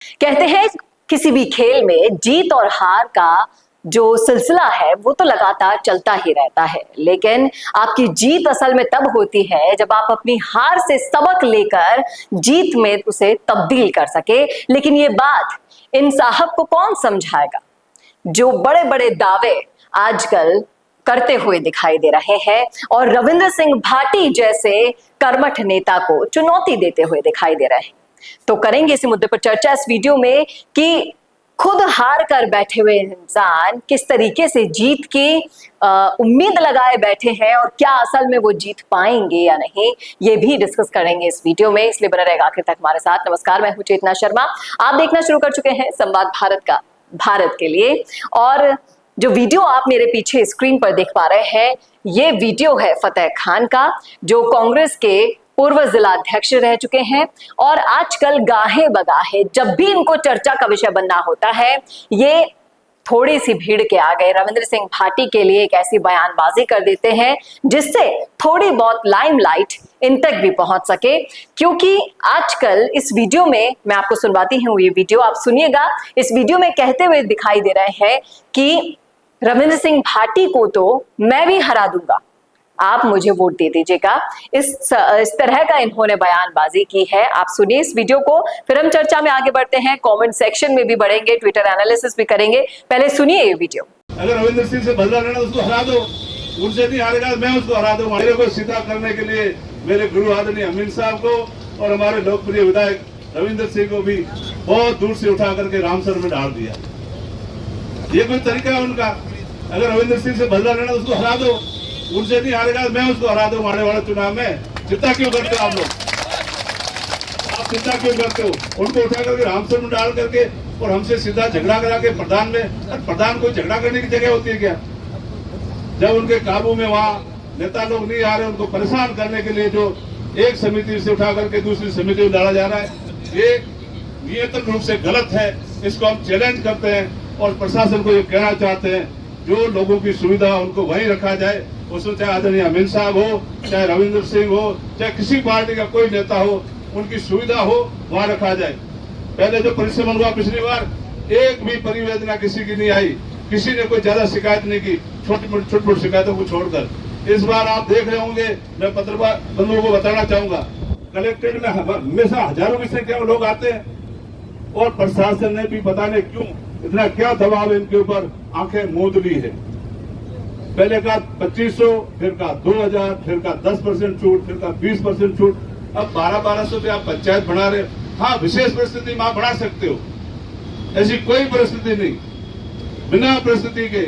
कहते हैं किसी भी खेल में जीत और हार का जो सिलसिला है वो तो लगातार चलता ही रहता है, लेकिन आपकी जीत असल में तब होती है जब आप अपनी हार से सबक लेकर जीत में उसे तब्दील कर सके। लेकिन ये बात इन साहब को कौन समझाएगा जो बड़े बड़े दावे आजकल करते हुए दिखाई दे रहे हैं और रविंद्र सिंह भाटी जैसे कर्मठ नेता को चुनौती देते हुए दिखाई दे रहे हैं। तो करेंगे इसी मुद्दे पर चर्चा इस वीडियो में कि खुद हार कर बैठे हुए इंसान किस तरीके से जीत की उम्मीद लगाए बैठे हैं और क्या असल में वो जीत पाएंगे या नहीं, ये भी डिस्कस करेंगे इस वीडियो में, इसलिए बना रहेगा आखिर तक हमारे साथ। नमस्कार, मैं हूं चेतना शर्मा। आप देखना शुरू कर चुके हैं संवाद भारत का भारत के लिए, और जो वीडियो आप मेरे पीछे स्क्रीन पर देख पा रहे हैं ये वीडियो है फतेह खान का, जो कांग्रेस के पूर्व जिला अध्यक्ष रह चुके हैं और आजकल गाहे बगाहे जब भी इनको चर्चा का विषय बनना होता है ये थोड़ी सी भीड़ के आगे रविंद्र सिंह भाटी के लिए एक ऐसी बयानबाजी कर देते हैं जिससे थोड़ी बहुत लाइमलाइट इन तक भी पहुंच सके। क्योंकि आजकल इस वीडियो में मैं आपको सुनवाती हूँ, ये वीडियो आप सुनिएगा। इस वीडियो में कहते हुए दिखाई दे रहे हैं कि रविंद्र सिंह भाटी को तो मैं भी हरा दूंगा, आप मुझे वोट दे दीजिएगा। इस तरह का इन्होंने बयानबाजी की है। आप सुनिए इस वीडियो को, फिर हम चर्चा में आगे बढ़ते हैं। कमेंट सेक्शन में भी बढ़ेंगे, ट्विटर एनालिसिस भी करेंगे। पहले सुनिए ये वीडियो। अगर रविंद्र सिंह से बदला लेना उसको हरा दो, उनसे नहीं हारेगा मैं उसको हरा दूंगा। मेरे को सीधा करने के लिए मेरे गुरु आदरणीय अमीन साहब को और हमारे लोकप्रिय विधायक रविंद्र सिंह को भी बहुत दूर से उठा करके रामसर में डाल दिया। ये कोई तरीका है उनका? अगर रविंद्र सिंह से बदला लेना उसको हरा दो, उनसे नहीं हारेगा मैं उसको हरा दूंगा आने वाले चुनाव में। चिंता क्यों करते हो आप लोग? आप चिंता क्यों करते हो? उनको उठा करके रामसर में डाल करके और हमसे सीधा झगड़ा करा के प्रधान में। प्रधान कोई झगड़ा करने की जगह होती है क्या? जब उनके काबू में वहाँ नेता लोग नहीं आ रहे, उनको परेशान करने के लिए जो एक समिति से उठा करके दूसरी समिति में डाला जा रहा है, ये नियंत्रण रूप से गलत है। इसको हम चैलेंज करते हैं और प्रशासन को ये कहना चाहते हैं जो लोगों की सुविधा उनको वहीं रखा जाए। उसमें चाहे आदरणीय अमीन साहब हो, चाहे रविंद्र सिंह हो, चाहे किसी पार्टी का कोई नेता हो, उनकी सुविधा हो वहाँ रखा जाए। पहले जो परिश्रम हुआ पिछली बार, एक भी परिवेदना किसी की नहीं आई, किसी ने कोई ज्यादा शिकायत नहीं की, छोटी मोटी शिकायतों को छोड़कर। इस बार आप देख रहे होंगे, मैं पत्रकार बंधुओं को बताना चाहूंगा, कलेक्ट्रेट में हमेशा हजारों की संख्या में लोग आते हैं और प्रशासन ने भी पता नहीं क्यों इतना क्या दबाव इनके ऊपर आंखें मूंद ली है। पहले का 2500, फिर का 2000, फिर का 10% छूट, फिर का 20% छूट, अब 1200 पे आप पंचायत बना रहे। हाँ, विशेष परिस्थिति में आप बढ़ा सकते हो, ऐसी कोई परिस्थिति नहीं। बिना परिस्थिति के,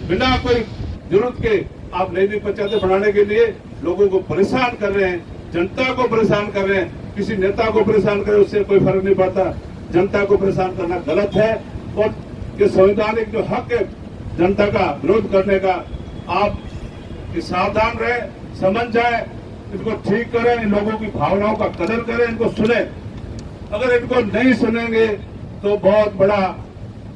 बिना कोई जरूरत के आप नई नई पंचायतें बढ़ाने के लिए लोगों को परेशान कर रहे हैं, जनता को परेशान कर रहे हैं। किसी नेता को परेशान करें उससे कोई फर्क नहीं पड़ता, जनता को परेशान करना गलत है। और ये संवैधानिक जो हक है जनता का विरोध करने का, आप सावधान रहे, समझ जाए, इनको ठीक करें, इन लोगों की भावनाओं का कदर करें, इनको सुने। अगर इनको नहीं सुनेंगे तो बहुत बड़ा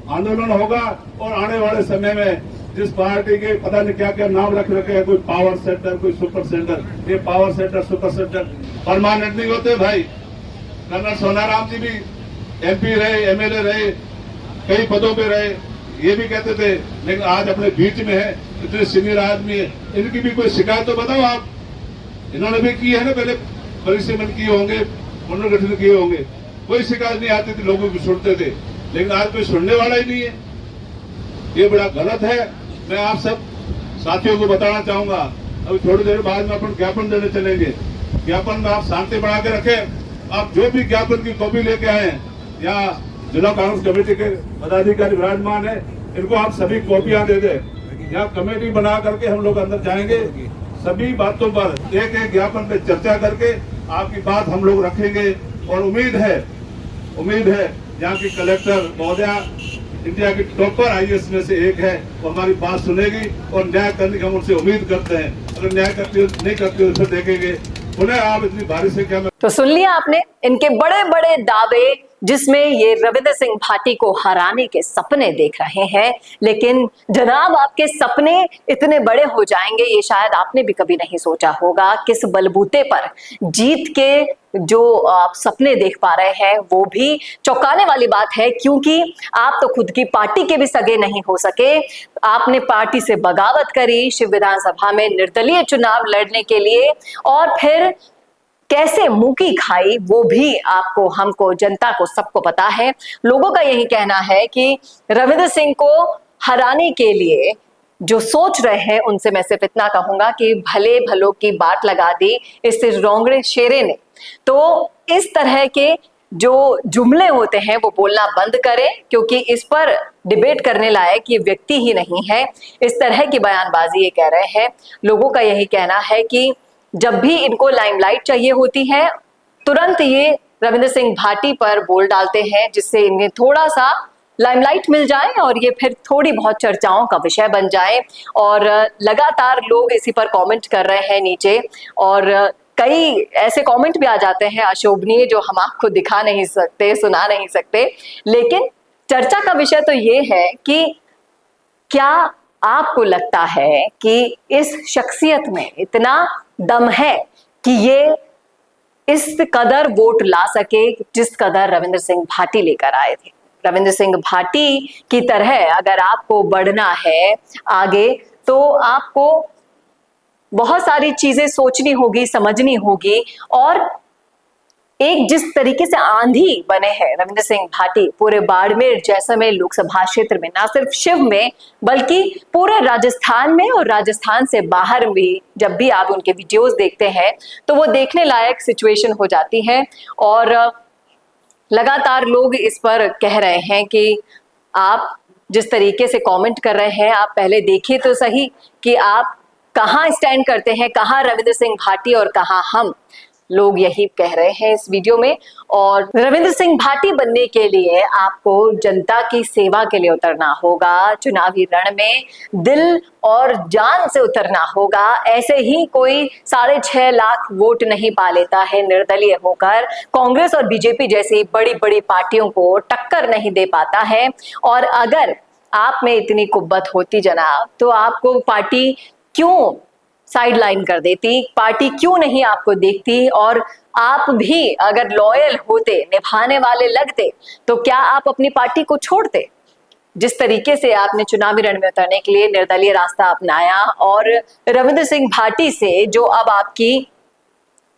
आंदोलन होगा और आने वाले समय में जिस पार्टी के पता नहीं क्या क्या नाम रख रखे हैं, कोई पावर सेंटर, कोई सुपर सेंटर, ये power centre super centre permanent नहीं होते भाई। कर्नल सोनाराम जी भी MP रहे, MLA रहे, कई पदों पे रहे, ये भी कहते थे, लेकिन आज अपने बीच में है, इतने सीनियर आदमी है, इनकी भी कोई शिकायत तो बताओ आप। इन्होंने भी की है ना, पहले परिसीमन किए होंगे, पुनर्गठन किए होंगे, कोई शिकायत नहीं आती थी, लोगों की सुनते थे, लेकिन आज कोई सुनने वाला ही नहीं है। ये बड़ा गलत है। मैं आप सब साथियों को बताना चाहूंगा, अभी थोड़ी देर बाद में अपन ज्ञापन देने चलेंगे। ज्ञापन में आप शांति बना के रखें। आप जो भी ज्ञापन की कॉपी लेके आए हैं, या जिला कांग्रेस कमेटी के पदाधिकारी विराजमान है, इनको आप सभी कॉपियां दे दें। यहाँ कमेटी बना करके हम लोग अंदर जाएंगे, सभी बातों पर एक एक ज्ञापन पे चर्चा करके आपकी बात हम लोग रखेंगे। और उम्मीद है यहाँ की कलेक्टर महोदया इंडिया की टॉपर IAS में से एक है, वो हमारी बात सुनेगी और न्याय करने की हम उनसे उम्मीद करते हैं। अगर न्याय नहीं करती हो तो देखेंगे पुनः आप इतनी भारी संख्या में। तो सुन लिया आपने, इनके बड़े बड़े दावे जिसमें ये रविंद्र सिंह भाटी को हराने के सपने देख रहे हैं। लेकिन जनाब, आपके सपने इतने बड़े हो जाएंगे ये शायद आपने भी कभी नहीं सोचा होगा। किस बलबूते पर जीत के जो आप सपने देख पा रहे हैं वो भी चौंकाने वाली बात है, क्योंकि आप तो खुद की पार्टी के भी सगे नहीं हो सके। आपने पार्टी से बगावत करी, शिव विधानसभा में निर्दलीय चुनाव लड़ने के लिए, और फिर कैसे मुंह खाई वो भी आपको, हमको, जनता को, सबको पता है। लोगों का यही कहना है कि रविंद्र सिंह को हराने के लिए जो सोच रहे हैं उनसे मैं सिर्फ इतना कहूंगा कि भले भलों की बात लगा दी इस रोंगड़े शेरे ने। तो इस तरह के जो जुमले होते हैं वो बोलना बंद करें, क्योंकि इस पर डिबेट करने लायक ये व्यक्ति ही नहीं है। इस तरह की बयानबाजी ये कह रहे हैं। लोगों का यही कहना है कि जब भी इनको लाइमलाइट चाहिए होती है तुरंत ये रविंद्र सिंह भाटी पर बोल डालते हैं, जिससे इन्हें थोड़ा सा लाइमलाइट मिल जाए और ये फिर थोड़ी बहुत चर्चाओं का विषय बन जाए। और लगातार लोग इसी पर कमेंट कर रहे हैं नीचे, और कई ऐसे कमेंट भी आ जाते हैं अशोभनीय जो हम आपको दिखा नहीं सकते, सुना नहीं सकते। लेकिन चर्चा का विषय तो ये है कि क्या आपको लगता है कि इस शख्सियत में इतना दम है कि ये इस कदर वोट ला सके जिस कदर रविंद्र सिंह भाटी लेकर आए थे। रविंद्र सिंह भाटी की तरह अगर आपको बढ़ना है आगे तो आपको बहुत सारी चीजें सोचनी होगी, समझनी होगी। और एक जिस तरीके से आंधी बने हैं रविंद्र सिंह भाटी पूरे बाड़मेर जैसलमेर लोकसभा क्षेत्र में, ना सिर्फ शिव में बल्कि पूरे राजस्थान में और राजस्थान से बाहर भी जब भी आप उनके वीडियोस देखते हैं तो वो देखने लायक सिचुएशन हो जाती है। और लगातार लोग इस पर कह रहे हैं कि आप जिस तरीके से कमेंट कर रहे हैं, आप पहले देखिए तो सही कि आप कहाँ स्टैंड करते हैं, कहाँ रविंद्र सिंह भाटी और कहाँ हम। लोग यही कह रहे हैं इस वीडियो में। और रविंद्र सिंह भाटी बनने के लिए आपको जनता की सेवा के लिए उतरना होगा, चुनावी रण में दिल और जान से उतरना होगा। ऐसे ही कोई 6.5 लाख वोट नहीं पा लेता है निर्दलीय होकर, कांग्रेस और बीजेपी जैसी बड़ी बड़ी पार्टियों को टक्कर नहीं दे पाता है। और अगर आप में इतनी कुव्वत होती जनाब, तो आपको पार्टी क्यों साइडलाइन कर देती, पार्टी क्यों नहीं आपको देखती, और आप भी अगर लॉयल होते, निभाने वाले लगते, तो क्या आप अपनी पार्टी को छोड़ते? जिस तरीके से आपने चुनावी रण में उतरने के लिए निर्दलीय रास्ता अपनाया और रविंद्र सिंह भाटी से जो अब आपकी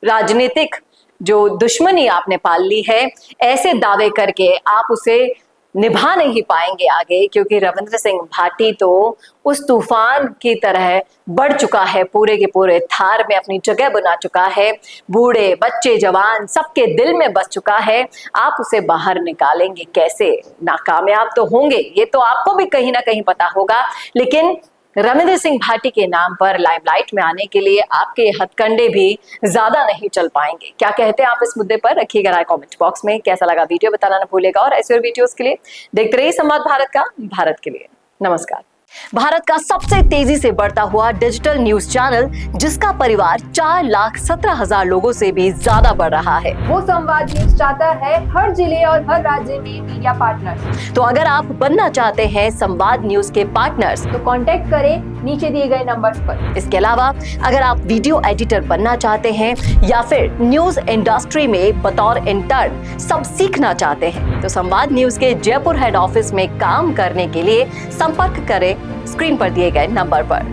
राजनीतिक जो दुश्मनी आपने पाल ली है, ऐसे दावे करके आप उसे निभा नहीं पाएंगे आगे, क्योंकि रविंद्र सिंह भाटी तो उस तूफान की तरह बढ़ चुका है, पूरे के पूरे थार में अपनी जगह बना चुका है, बूढ़े बच्चे जवान सबके दिल में बस चुका है। आप उसे बाहर निकालेंगे कैसे? नाकामयाब तो होंगे, ये तो आपको भी कहीं ना कहीं पता होगा। लेकिन रविंद्र सिंह भाटी के नाम पर लाइमलाइट में आने के लिए आपके हथकंडे भी ज्यादा नहीं चल पाएंगे। क्या कहते हैं आप इस मुद्दे पर? रखिएगा राय कमेंट बॉक्स में। कैसा लगा वीडियो बताना न भूलेगा, और ऐसे और वीडियोस के लिए देखते रहिए संवाद भारत का, भारत के लिए। नमस्कार। भारत का सबसे तेजी से बढ़ता हुआ डिजिटल न्यूज चैनल, जिसका परिवार 4,17,000 लोगों से भी ज्यादा बढ़ रहा है, वो संवाद न्यूज चाहता है हर जिले और हर राज्य में मीडिया पार्टनर्स। तो अगर आप बनना चाहते हैं संवाद न्यूज के पार्टनर्स, तो कांटेक्ट करें नीचे दिए गए नंबर्स पर। इसके अलावा अगर आप वीडियो एडिटर बनना चाहते हैं या फिर न्यूज इंडस्ट्री में बतौर इंटर्न सब सीखना चाहते हैं, तो संवाद न्यूज के जयपुर हेड ऑफिस में काम करने के लिए संपर्क करें स्क्रीन पर दिए गए नंबर पर।